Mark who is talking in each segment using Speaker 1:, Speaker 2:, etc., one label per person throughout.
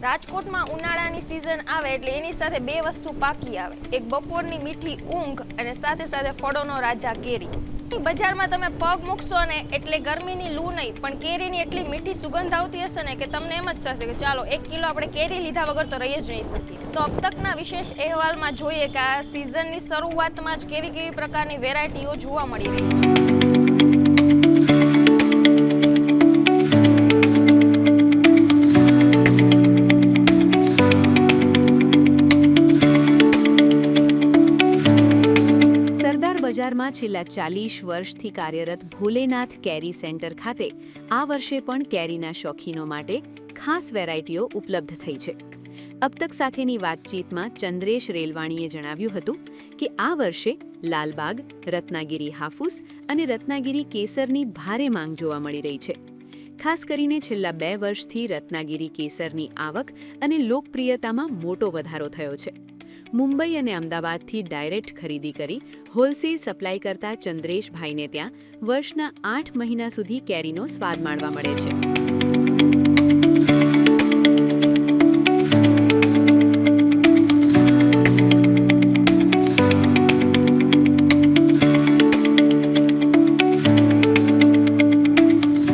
Speaker 1: રાજકોટમાં ઉનાળાની સિઝન આવે એટલે એની સાથે બે વસ્તુ પાકી આવે, એક બપોરની મીઠી ઊંઘ અને સાથે સાથે ફળોનો રાજા કેરી. બજારમાં તમે પગ મૂકશો ને એટલે ગરમીની લૂ નહીં પણ કેરીની એટલી મીઠી સુગંધ આવતી હશે ને કે તમને એમ જ થશે કે ચાલો 1 કિલો આપણે કેરી લીધા વગર તો રહી જ નહીં શકીએ. તો અબ તકના વિશેષ અહેવાલમાં જોઈએ કે આ સિઝનની શરૂઆતમાં જ કેવી કેવી પ્રકારની વેરાયટીઓ જોવા મળી રહી છે.
Speaker 2: બજારમાં છેલ્લા 40 વર્ષથી કાર્યરત ભોલેનાથ કેરી સેન્ટર ખાતે આ વર્ષે પણ કેરીના શોખીનો માટે ખાસ વેરાયટીઓ ઉપલબ્ધ થઈ છે. અબતક સાથેની વાતચીતમાં ચંદ્રેશ રેલવાણીએ જણાવ્યું હતું કે આ વર્ષે લાલબાગ, રત્નાગીરી હાફૂસ અને રત્નાગીરી કેસરની ભારે માંગ જોવા મળી રહી છે. ખાસ કરીને છેલ્લા 2 વર્ષથી રત્નાગીરી કેસરની આવક અને લોકપ્રિયતામાં મોટો વધારો થયો છે. મુંબઈ અને અમદાવાદથી ડાયરેક્ટ ખરીદી કરી હોલસેલ સપ્લાય કરતા ચંદ્રેશભાઈને ત્યાં વર્ષના 8 મહિના સુધી કેરીનો સ્વાદ માણવા મળે છે.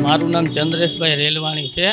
Speaker 3: મારું નામ ચંદ્રેશભાઈ રેલવાણી છે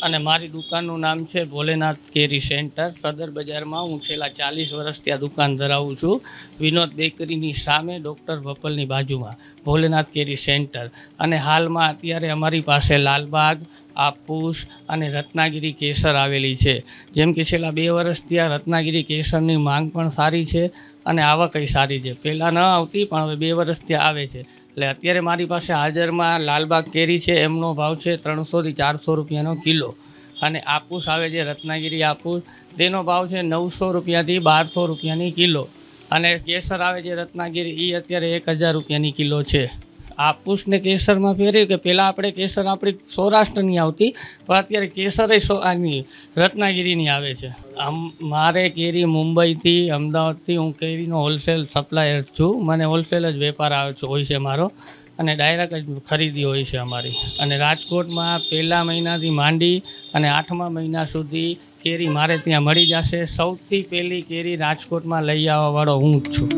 Speaker 3: અને મારી દુકાનનું નામ છે ભોલેનાથ કેરી સેન્ટર. સદર બજારમાં હું છેલ્લા 40 વર્ષથી આ દુકાન ધરાવું છું. વિનોદ બેકરીની સામે ડૉક્ટર ભપલની બાજુમાં ભોલેનાથ કેરી સેન્ટર. અને હાલમાં અત્યારે અમારી પાસે લાલબાગ, હાફૂસ અને રત્નાગીરી કેસર આવેલી છે. જેમ કે છેલ્લા 2 વર્ષથી આ રત્નાગીરી કેસરની માંગ પણ સારી છે અને આવકય સારી છે. પહેલાં ન આવતી પણ હવે 2 વર્ષથી આવે છે. એટલે અત્યારે મારી પાસે હાજરમાં લાલબાગ કેરી છે, એમનો ભાવ છે 300 થી 400 રૂપિયાનો કિલો. અને હાફૂસ આવે છે રત્નાગીરી હાફૂસ, તેનો ભાવ છે 900 રૂપિયાથી 1200 રૂપિયાની કિલો. અને કેસર આવે છે રત્નાગીરી, એ અત્યારે 1000 રૂપિયાની કિલો છે. હાફૂસને કેસરમાં ફેરવ્યું કે પહેલાં આપણે કેસર આપણી સૌરાષ્ટ્રની આવતી પણ અત્યારે કેસર આની રત્નાગીરીની આવે છે. મારે કેરી મુંબઈથી, અમદાવાદથી હું કેરીનો હોલસેલ સપ્લાયર છું. મને હોલસેલ જ વેપાર હોય છે મારો અને ડાયરેક્ટ જ ખરીદી હોય છે અમારી. અને રાજકોટમાં 1લા મહિનાથી માંડી અને 8મા મહિના સુધી કેરી મારે ત્યાં મળી જશે. સૌથી પહેલી કેરી રાજકોટમાં લઈ આવવાવાળો હું જ છું.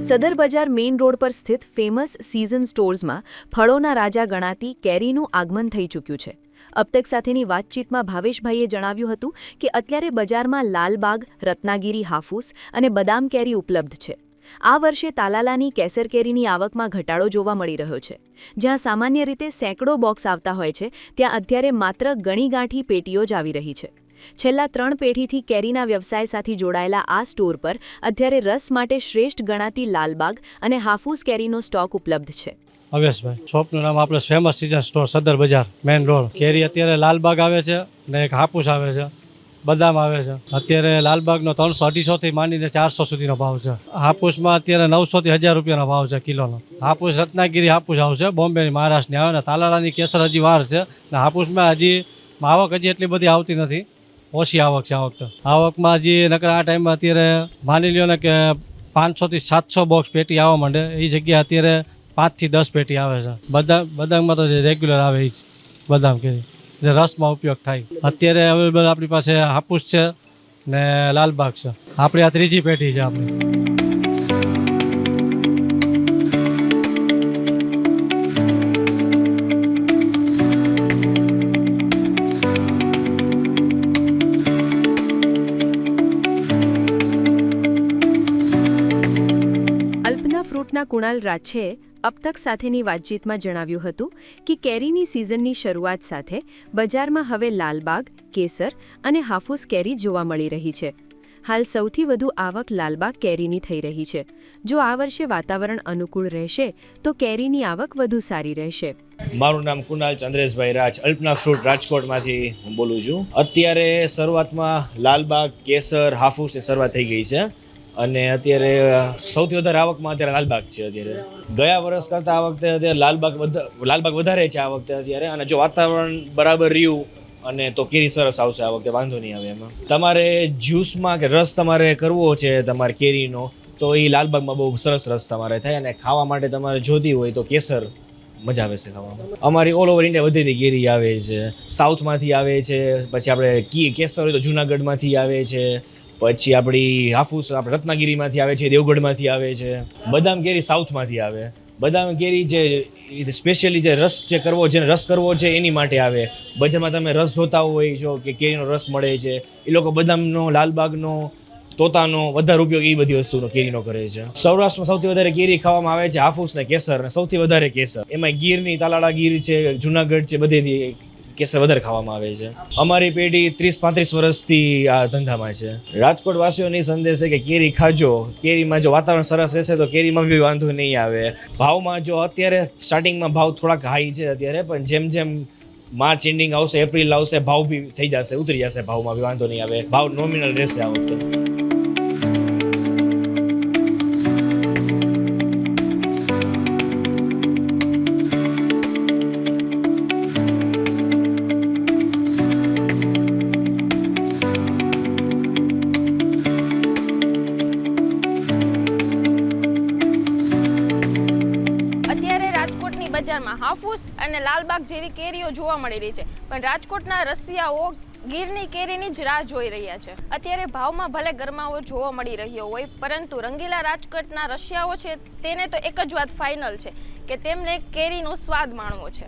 Speaker 2: સદર બજાર મેઇન રોડ પર સ્થિત ફેમસ સિઝન સ્ટોર્સમાં ફળોના રાજા ગણાતી કેરીનું આગમન થઈ ચૂક્યું છે. અબતક સાથેની વાતચીતમાં ભાવેશભાઈએ જણાવ્યું હતું કે અત્યારે બજારમાં લાલબાગ, રત્નાગીરી હાફૂસ અને બદામ કેરી ઉપલબ્ધ છે. આ વર્ષે તાલાલાની કેસર કેરીની આવકમાં ઘટાડો જોવા મળી રહ્યો છે. જ્યાં સામાન્ય રીતે સેંકડો બોક્સ આવતા હોય છે, ત્યાં અત્યારે માત્ર ગણીગાંઠી પેટીઓ જ આવી રહી છે. છેલ્લા 3 પેઢીથી કેરીના વ્યવસાય સાથે જોડાયેલા આ સ્ટોર પર અત્યારે રસ માટે શ્રેષ્ઠ ગણાતી લાલબાગ અને હાફૂસ કેરીનો સ્ટોક ઉપલબ્ધ છે.
Speaker 4: અવેશભાઈ, શોપનું નામ આપણે ફેમસ સિઝન સ્ટોર સદર બજાર મેઇન રોડ. કેરી અત્યારે લાલબાગ આવે છે અને એક હાફૂસ આવે છે, બદામ આવે છે. અત્યારે લાલબાગનો 300-250 થી માંડીને 400 સુધીનો ભાવ છે. હાફૂસમાં અત્યારે 900 થી 1000 રૂપિયાનો ભાવ છે કિલોનો. હાફૂસ રત્નાગીરી હાફૂસ આવશે, બોમ્બેની, મહારાષ્ટ્રની આવે ને તાલાલાની કેસર હજી વાર છે. ને હાફૂસમાં આવક એટલી બધી આવતી નથી, ઓછી આવક છે. આવકમાં હજી નકર આ ટાઈમમાં અત્યારે માની લ્યો ને કે 500 થી 700 બોક્સ પેટી આવવા માંડે. એ જગ્યાએ અત્યારે 5 થી 10 પેટી આવે છે. બદામમાં તો જે રેગ્યુલર આવે એ જ બદામ કેરી જે રસમાં ઉપયોગ થાય. અત્યારે અવેલેબલ આપણી પાસે હાફૂસ છે ને લાલબાગ છે. આપણી આ 3જી પેટી છે આપણી.
Speaker 2: ફ્રૂટના કુણાલ રાછેએ અબતક સાથેની વાતચીતમાં જણાવ્યું હતું કે કેરીની સિઝનની શરૂઆત સાથે બજારમાં હવે લાલબાગ, કેસર અને હાફૂસ કેરી જોવા મળી રહી છે. હાલ સૌથી વધુ આવક લાલબાગ કેરીની થઈ રહી છે. જો આ વર્ષે વાતાવરણ અનુકૂળ રહેશે તો કેરીની આવક વધુ સારી રહેશે.
Speaker 5: મારું નામ કુણાલ ચંદ્રેશભાઈ રાજ, અલ્પના ફ્રૂટ રાજકોટમાંથી હું બોલું છું. અત્યારે શરૂઆતમાં લાલબાગ, કેસર, હાફૂસની શરૂઆત થઈ ગઈ છે અને અત્યારે સૌથી વધારે આવકમાં અત્યારે લાલબાગ છે. અત્યારે ગયા વર્ષ કરતાં આ વખતે અત્યારે લાલબાગ વધારે છે આ વખતે અત્યારે. અને જો વાતાવરણ બરાબર રહ્યું અને તો કેરી સરસ આવશે આ વખતે, વાંધો નહીં આવે એમાં. તમારે જ્યુસમાં કે રસ તમારે કરવો છે તમારે કેરીનો તો એ લાલબાગમાં બહુ સરસ રસ તમારે થાય. અને ખાવા માટે તમારે જોતી હોય તો કેસર મજા આવે છે ખાવામાં. અમારી ઓલ ઓવર ઇન્ડિયા બધેથી કેરી આવે છે. સાઉથમાંથી આવે છે, પછી આપણે કેસર હોય તો જુનાગઢમાંથી આવે છે, પછી આપણી હાફૂસ આપણે રત્નાગીરીમાંથી આવે છે, દેવગઢમાંથી આવે છે. બદામ કેરી સાઉથમાંથી આવે. બદામ કેરી જે સ્પેશિયલી જે રસ જે કરવો જેને રસ કરવો છે એની માટે આવે. બજારમાં તમે રસ જોતા હોય છો કે કેરીનો રસ મળે છે, એ લોકો બદામનો, લાલબાગનો, તોતાનો વધારે ઉપયોગ એ બધી વસ્તુનો કેરીનો કરે છે. સૌરાષ્ટ્રમાં સૌથી વધારે કેરી ખાવામાં આવે છે હાફૂસ ને કેસર, અને સૌથી વધારે કેસર. એમાં ગીરની તાલાળા ગીર છે, જુનાગઢ છે, બધેથી કેસર વધારે ખાવામાં આવે છે. અમારી પેઢી 30-35 વર્ષથી આ ધંધામાં છે. રાજકોટ વાસીઓની સંદેશ છે કે કેરી ખાજો. કેરીમાં જો વાતાવરણ સરસ રહેશે તો કેરીમાં બી વાંધો નહીં આવે. ભાવમાં જો અત્યારે સ્ટાર્ટિંગમાં ભાવ થોડાક હાઈ છે અત્યારે, પણ જેમ જેમ માર્ચ એન્ડિંગ આવશે, એપ્રિલ આવશે, ભાવ બી થઈ જશે, ઉતરી જશે, ભાવમાં બી વાંધો નહીં આવે. ભાવ નોમિનલ રહેશે આ વખતે.
Speaker 1: બજારમાં હાફૂસ અને લાલબાગ જેવી કેરીઓ જોવા મળી રહી છે, પણ રાજકોટના રસિયાઓ ગીરની કેરીની જ રાહ જોઈ રહ્યા છે. અત્યારે ભાવમાં ભલે ગરમાવો જોવા મળી રહ્યો હોય, પરંતુ રંગીલા રાજકોટના રસિયાઓ છે તેને તો એક જ વાત ફાઇનલ છે કે તેમને કેરીનો સ્વાદ માણવો છે.